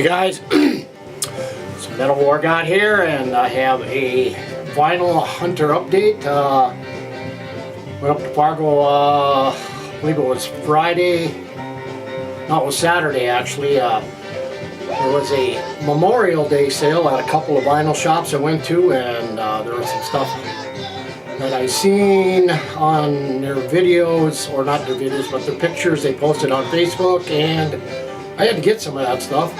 Guys, it's Metal War God here, and I have a vinyl hunter update. Went up to Fargo, I believe it was Friday, no, it was Saturday actually. There was a Memorial Day sale at a couple of vinyl shops I went to, and there was some stuff that I seen on their videos, or not their videos, but their pictures they posted on Facebook, and I had to get some of that stuff.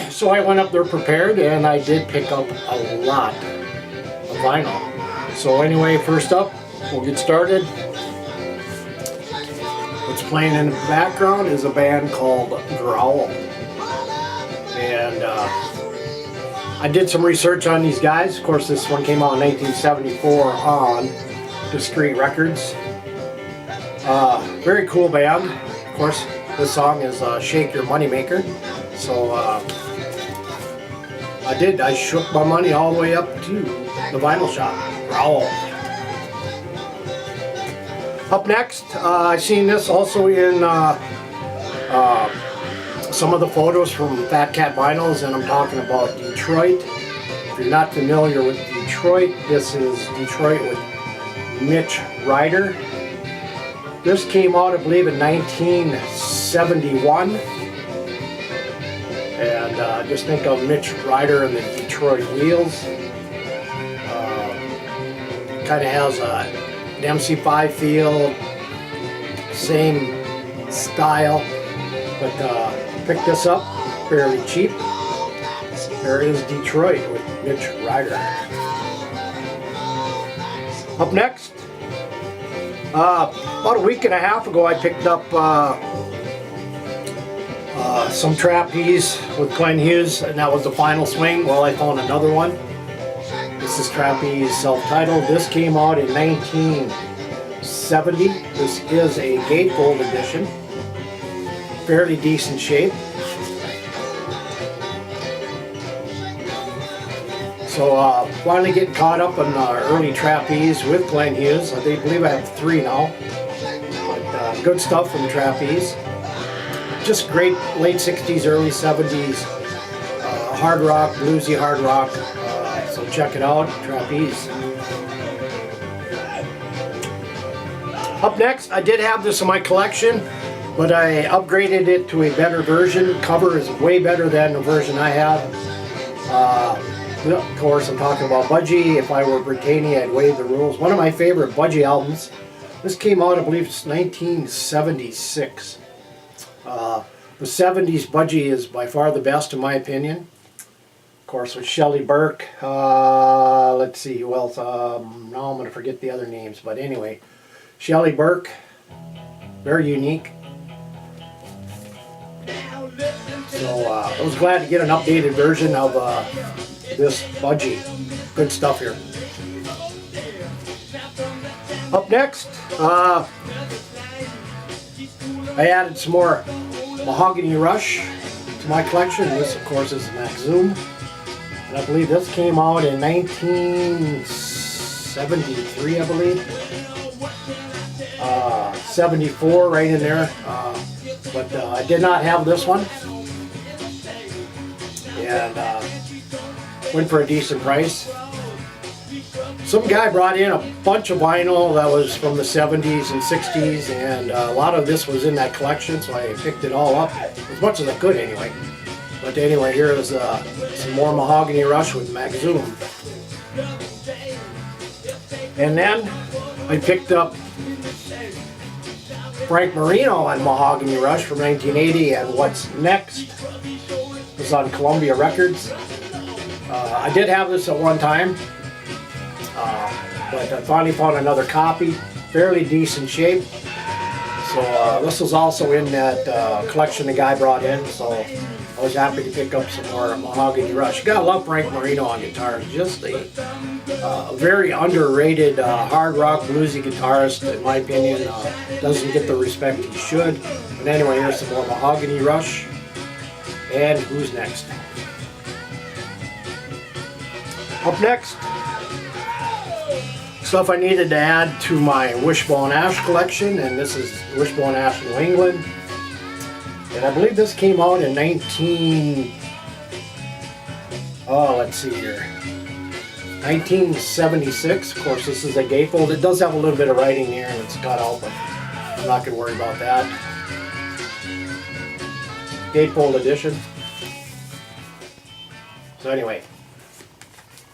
So I went up there prepared, and I did pick up a lot of vinyl. So anyway, first up, we'll get started. What's playing in the background is a band called Growl. And I did some research on these guys. Of course, this one came out in 1974 on Discreet Records. Very cool band. Of course, this song is Shake Your Moneymaker. So I shook my money all the way up to the vinyl shop. Growl. Up next, I seen this also in some of the photos from Fat Cat Vinyls, and I'm talking about Detroit. If you're not familiar with Detroit, this is Detroit with Mitch Ryder. This came out, I believe, in 1971. And just think of Mitch Ryder and the Detroit Wheels. Kind of has an MC5 feel, same style, but picked this up fairly cheap. There is Detroit with Mitch Ryder. Up next, about a week and a half ago, I picked up some trapeze with Glenn Hughes, and that was the final swing. Well, I found another one. This is trapeze self-titled. This came out in 1970. This is a gatefold edition. Fairly decent shape. So finally getting caught up on early trapeze with Glenn Hughes. I believe I have 3 now. But good stuff from trapeze. Just great late 60s, early 70s hard rock, bluesy hard rock. So check it out, trapeze. Up next, I did have this in my collection, but I upgraded it to a better version. Cover is way better than the version I have. Of course, I'm talking about Budgie. If I were Britannia, I'd waive the rules. One of my favorite Budgie albums. This came out, I believe, it's 1976. The 70s Budgie is by far the best in my opinion. Of course, with Shelley Burke. Let's see who else. Now I'm going to forget the other names, but anyway, Shelley Burke, very unique. So I was glad to get an updated version of this Budgie. Good stuff here. Up next, I added some more Mahogany Rush to my collection. This, of course, is Max Zoom. And I believe this came out in 1973, I believe. 74, right in there. But I did not have this one. And went for a decent price. Some guy brought in a bunch of vinyl that was from the 70s and 60s, and a lot of this was in that collection, so I picked it all up, as much as I could anyway. But anyway, here is some more Mahogany Rush with Max Zoom. And then I picked up Frank Marino on Mahogany Rush from 1980, and What's Next was on Columbia Records. I did have this at one time. But I finally found another copy, fairly decent shape. So this was also in that collection the guy brought in, so I was happy to pick up some more Mahogany Rush. You gotta love Frank Marino on guitar. Just a very underrated hard rock bluesy guitarist, in my opinion. Doesn't get the respect he should. But anyway, here's some more Mahogany Rush. And who's next? Up next, stuff I needed to add to my Wishbone Ash collection, and this is Wishbone Ash New England. And I believe this came out in 19... Oh, let's see here. 1976. Of course, this is a gatefold. It does have a little bit of writing here and it's cut out, but I'm not going to worry about that. Gatefold edition. So anyway,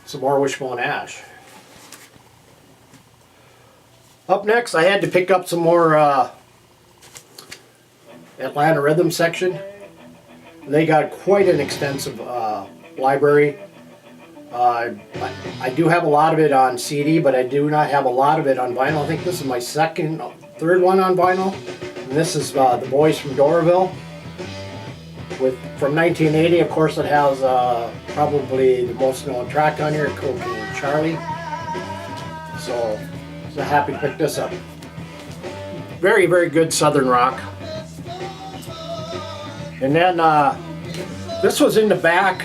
some more Wishbone Ash. Up next, I had to pick up some more Atlanta Rhythm section. They got quite an extensive library. I do have a lot of it on CD, but I do not have a lot of it on vinyl. I think this is my third one on vinyl. And this is The Boys from Doraville. From 1980, of course, it has probably the most known track on here, Cocaine Charlie. So happy to pick this up. Very, very good Southern rock. And then this was in the back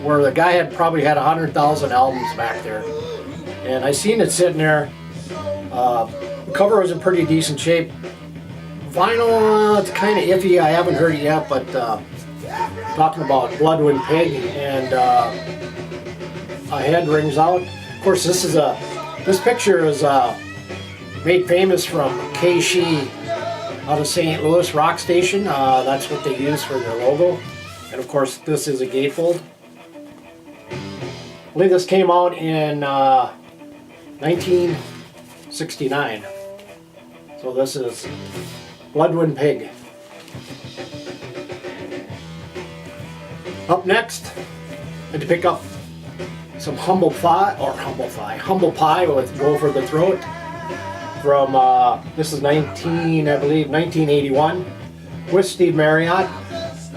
where the guy had probably had 100,000 albums back there. And I seen it sitting there. The cover was in pretty decent shape. Vinyl, it's kind of iffy. I haven't heard it yet, but talking about Bloodwind Pig and a head rings out. Of course, this picture is made famous from K-She out of St. Louis Rock Station. That's what they use for their logo. And of course, this is a gatefold. I believe this came out in 1969. So this is Bloodwind Pig. Up next, I had to pick up some Humble Pie with Go for the Throat from, this is 1981 with Steve Marriott.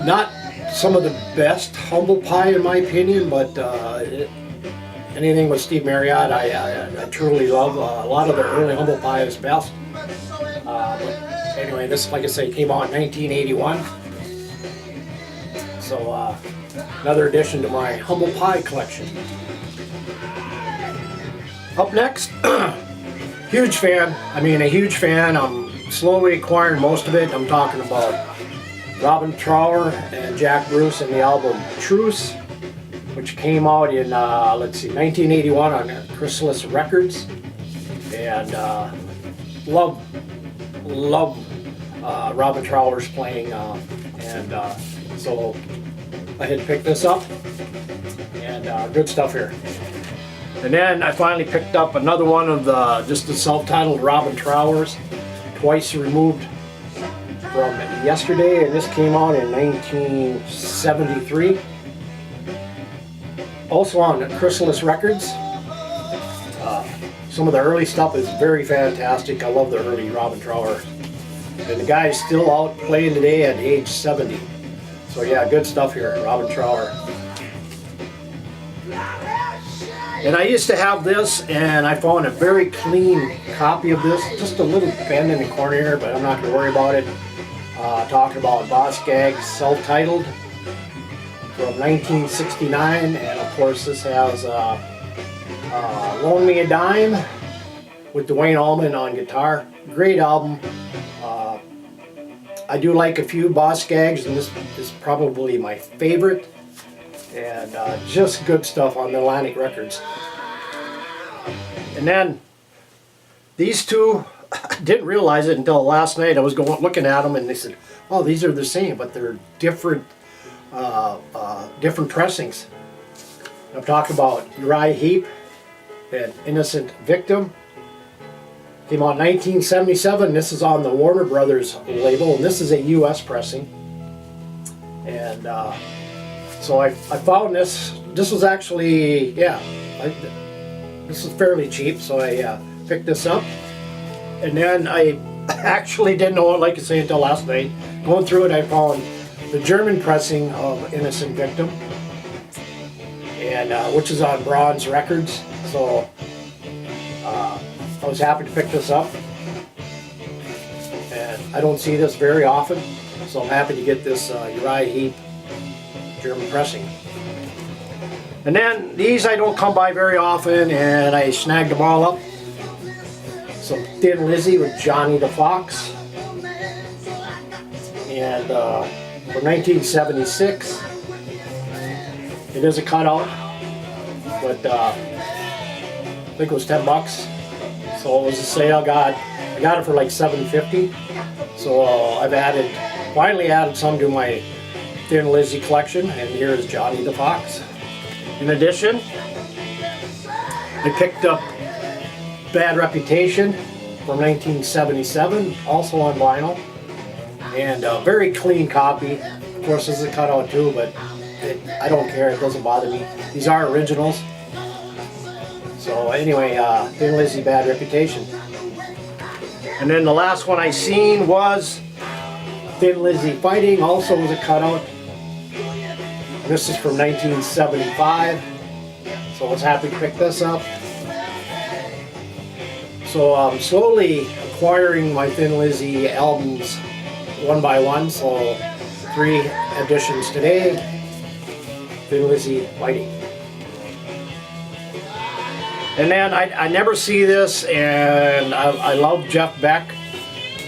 Not some of the best Humble Pie in my opinion, but anything with Steve Marriott I truly love. A lot of the early Humble Pie is best. But anyway, this, like I say, came out in 1981. So another addition to my Humble Pie collection. Up next, huge fan. I mean, a huge fan. I'm slowly acquiring most of it. I'm talking about Robin Trower and Jack Bruce and the album Truce, which came out in, 1981 on Chrysalis Records. And love Robin Trower's playing. So I had to pick this up. And good stuff here. And then I finally picked up another one of the self-titled Robin Trowers, Twice Removed from Yesterday, and this came out in 1973. Also on Chrysalis Records. Some of the early stuff is very fantastic. I love the early Robin Trower. And the guy is still out playing today at age 70. So yeah, good stuff here, Robin Trower. And I used to have this, and I found a very clean copy of this. Just a little bend in the corner here, but I'm not going to worry about it. Talking about Boss Gagg's self-titled from 1969, and of course this has Loan Me a Dime with Dwayne Allman on guitar. Great album. I do like a few Boss Gags, and this is probably my favorite. And just good stuff on the Atlantic Records. And then these two, I didn't realize it until last night. I was looking at them, and they said, "Oh, these are the same, but they're different, different pressings." I'm talking about Uriah Heep and Innocent Victim. Came out in 1977. This is on the Warner Brothers label, and this is a U.S. pressing. And so I found this. This was actually, this is fairly cheap, so I picked this up. And then I actually didn't know it, like I say, until last night. Going through it, I found the German pressing of Innocent Victim, and which is on Bronze Records. So I was happy to pick this up. And I don't see this very often, so I'm happy to get this Uriah Heep German pressing. And then these I don't come by very often, and I snagged them all up. Some Thin Lizzy with Johnny the Fox, and from 1976. It is a cutout, but I think it was 10 bucks. So it was a sale. I got it for like $7.50. So I've finally added some to my Thin Lizzy collection, and here is Johnny the Fox. In addition, I picked up Bad Reputation from 1977, also on vinyl, and a very clean copy. Of course, this is a cutout too, but I don't care, it doesn't bother me. These are originals. So anyway, Thin Lizzy, Bad Reputation. And then the last one I seen was Thin Lizzy Fighting, also was a cutout. This is from 1975, so I was happy to pick this up. So I'm slowly acquiring my Thin Lizzy albums one by one, so 3 editions today. Thin Lizzy Fighting. And then I never see this, and I love Jeff Beck,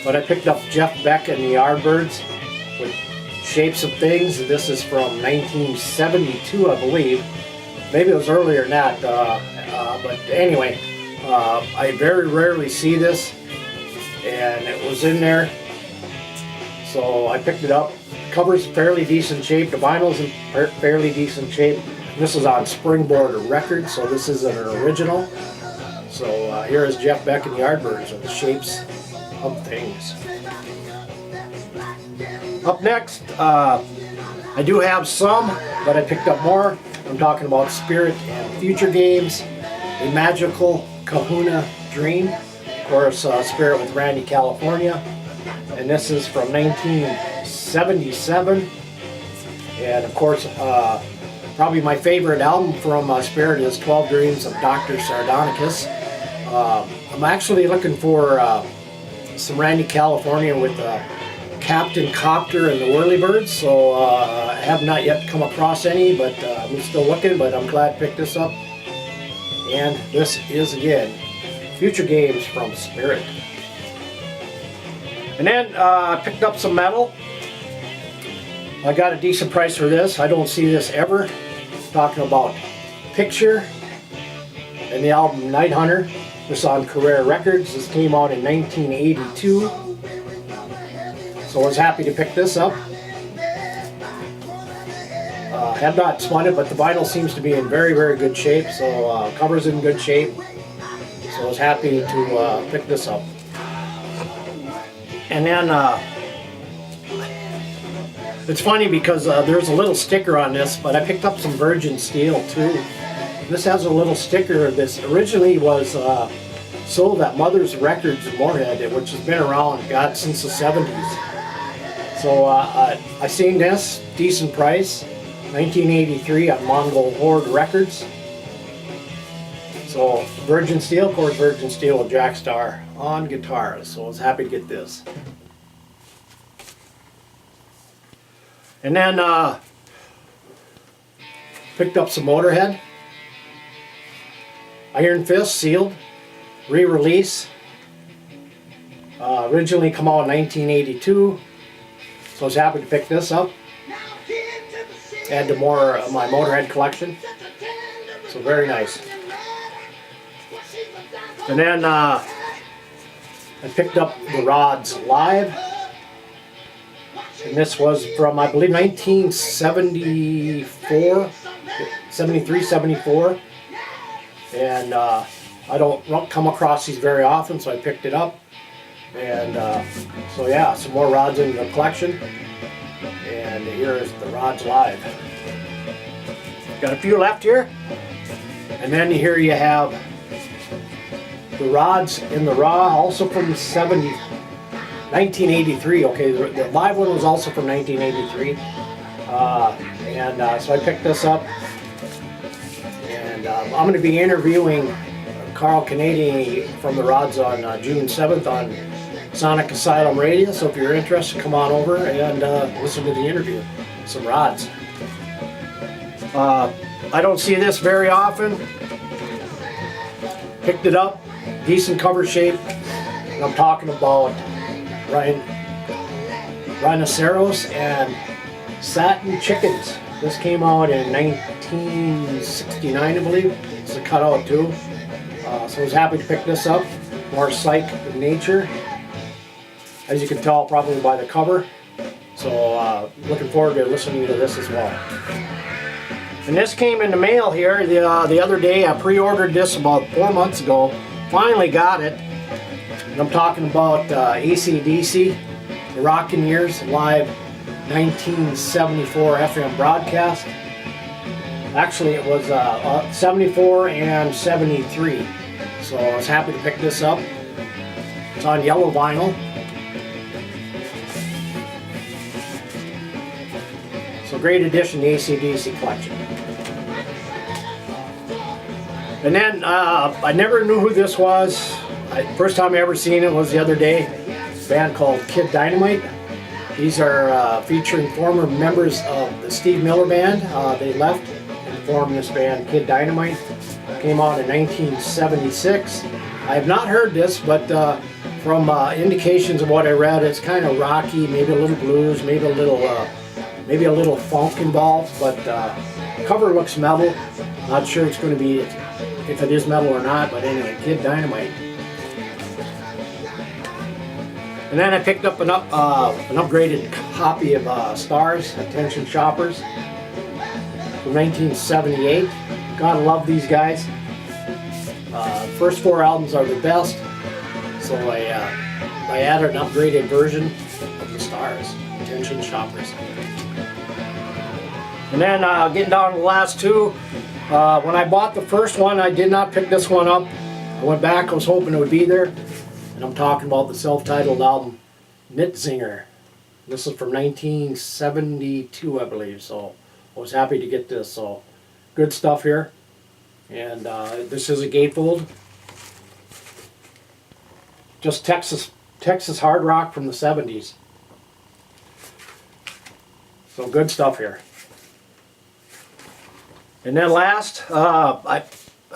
but I picked up Jeff Beck and the Yardbirds with Shapes of Things. This is from 1972, I believe. Maybe it was earlier than that, but anyway, I very rarely see this, and it was in there, so I picked it up. The cover's fairly decent shape, the vinyl's in fairly decent shape. This is on Springboard Records, so this is an original. So here is Jeff Beck and the Yardbirds with the Shapes of Things. Up next, I do have some, but I picked up more. I'm talking about Spirit and Future Games, A Magical Kahuna Dream. Of course, Spirit with Randy California. And this is from 1977. And of course, probably my favorite album from Spirit is 12 Dreams of Dr. Sardonicus. I'm actually looking for some Randy California with Captain Copter and the Whirlybirds, so I have not yet come across any, but I'm still looking, but I'm glad to pick this up. And this is, again, Future Games from Spirit. And then I picked up some metal. I got a decent price for this. I don't see this ever. Talking about Picture and the album Night Hunter. This is on Carrera Records. This came out in 1982. So I was happy to pick this up. Have not spun it, but the vinyl seems to be in very, very good shape. So cover's in good shape. So I was happy to pick this up. And then it's funny because there's a little sticker on this, but I picked up some virgin steel too. This has a little sticker. This originally was sold at Mother's Records in Moorhead, which has been around, God, since the 70s. So I seen this, decent price, 1983 on Mongol Horde Records. So virgin steel, of course, virgin steel with Jack Starr on guitar. So I was happy to get this. And then picked up some Motorhead. Iron Fist, sealed, re-release. Originally come out in 1982. So I was happy to pick this up. Add to more of my Motorhead collection. So very nice. And then I picked up the Rods Live. And this was from, I believe, 1974, 73, 74. And I don't come across these very often, so I picked it up. And so yeah, some more rods in the collection. And here is the Rods Live. Got a few left here. And then here you have the Rods in the Raw, also from 1983. Okay, the live one was also from 1983. So I picked this up. And I'm going to be interviewing Carl Canadian from the Rods on June 7th on Sonic Asylum Radio. So if you're interested, come on over and listen to the interview. Some Rods. I don't see this very often. Picked it up. Decent cover shape. And I'm talking about Rhinoceros and Satin Chickens. This came out in 1969, I believe. It's a cutout too. So I was happy to pick this up. More psych in nature, as you can tell probably by the cover. So looking forward to listening to this as well. And this came in the mail here the other day. I pre-ordered this about 4 months ago. Finally got it. And I'm talking about AC/DC, the Rockin' Years, live 1974 FM broadcast. Actually, it was 74 and 73. So I was happy to pick this up. It's on yellow vinyl. So great addition to the AC/DC collection. And then I never knew who this was. First time I ever seen it was the other day. A band called Kid Dynamite. These are featuring former members of the Steve Miller Band. They left and formed this band, Kid Dynamite. Came out in 1976. I have not heard this, but from indications of what I read, it's kind of rocky, maybe a little blues, maybe a little funk involved. But cover looks metal. Not sure it's going to be if it is metal or not. But anyway, Kid Dynamite. And then I picked up an upgraded copy of Stars, Attention Shoppers, from 1978. Gotta love these guys. First 4 albums are the best, so I added an upgraded version of the Stars, Attention Shoppers. And then getting down to the last 2, when I bought the first one, I did not pick this one up. I went back, I was hoping it would be there. And I'm talking about the self-titled album, Mitzinger. This is from 1972, I believe, so I was happy to get this. So good stuff here. And this is a gatefold. Just Texas hard rock from the 70s. So good stuff here. And then last, I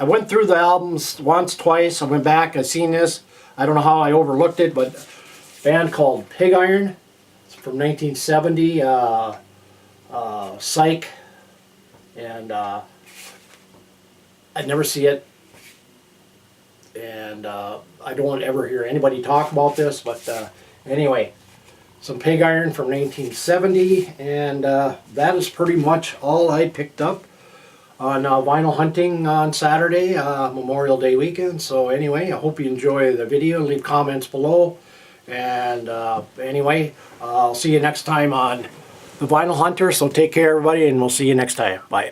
went through the albums once, twice. I went back, I seen this. I don't know how I overlooked it, but a band called Pig Iron. It's from 1970. Psych. And I'd never see it. And I don't ever hear anybody talk about this. But anyway, some Pig Iron from 1970. And that is pretty much all I picked up on vinyl hunting on Saturday, Memorial Day weekend. So anyway, I hope you enjoy the video. Leave comments below. And anyway, I'll see you next time on the Vinyl Hunter. So take care, everybody, and we'll see you next time. Bye.